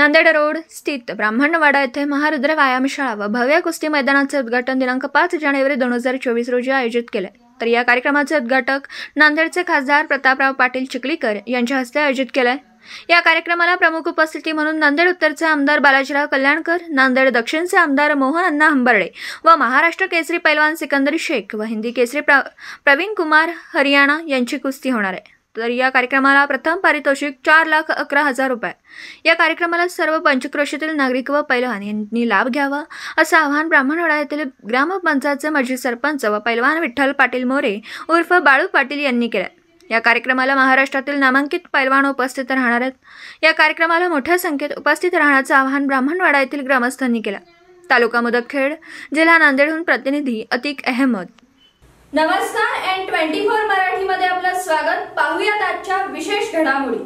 Nanded road स्थित ब्राह्मणवाडा येथे महारुद्र व्यायामशाळा व भव्य कुस्ती मैदानाचे उद्घाटन दिनांक 5 जानेवारी 2024 रोजी आयोजित केले। तर या कार्यक्रमाचे उद्घाटक नांदेडचे खासदार प्रतापराव पाटील चिखलीकर यांच्या हस्ते आयोजित केले। या कार्यक्रमाला प्रमुख उपस्थिती म्हणून नांदेड उत्तरचे आमदार बालाजीराव कल्याणकर, नांदेड दक्षिणचे आमदार मोहन अण्णा हंबर्डे व महाराष्ट्र केसरी पैलवान सिकंदर शेख व हिंदी केसरी प्रवीण कुमार हरियाणा यांची कुस्ती होणार आहे। तर या कार्यक्रमाला प्रथम पारितोषिक 4,11,000 रुपये। या कार्यक्रमाला सर्व पंचक्रोशीतील नागरिक व पैलवान यांनी लाभ घ्यावा असं आवाहन ब्राह्मणवाडा येथील ग्रामपंचायतचे माजी सरपंच व पैलवान विठ्ठल पाटील मोरे उर्फ बाळू पाटील यांनी केले। या कार्यक्रमाला महाराष्ट्रातील नामांकित पैलवान उपस्थित राहणार आहेत। या कार्यक्रमाला मोठ्या संख्येत उपस्थित राहण्याचं आवाहन ब्राह्मणवाडा येथील ग्रामस्थांनी केलं। तालुका मुदखेड, जिल्हा नांदेडहून प्रतिनिधी अतिक अहमद। नमस्कार, N24 मराठीमध्ये आपलं स्वागत। पाहूयात आजच्या विशेष घडामोडी।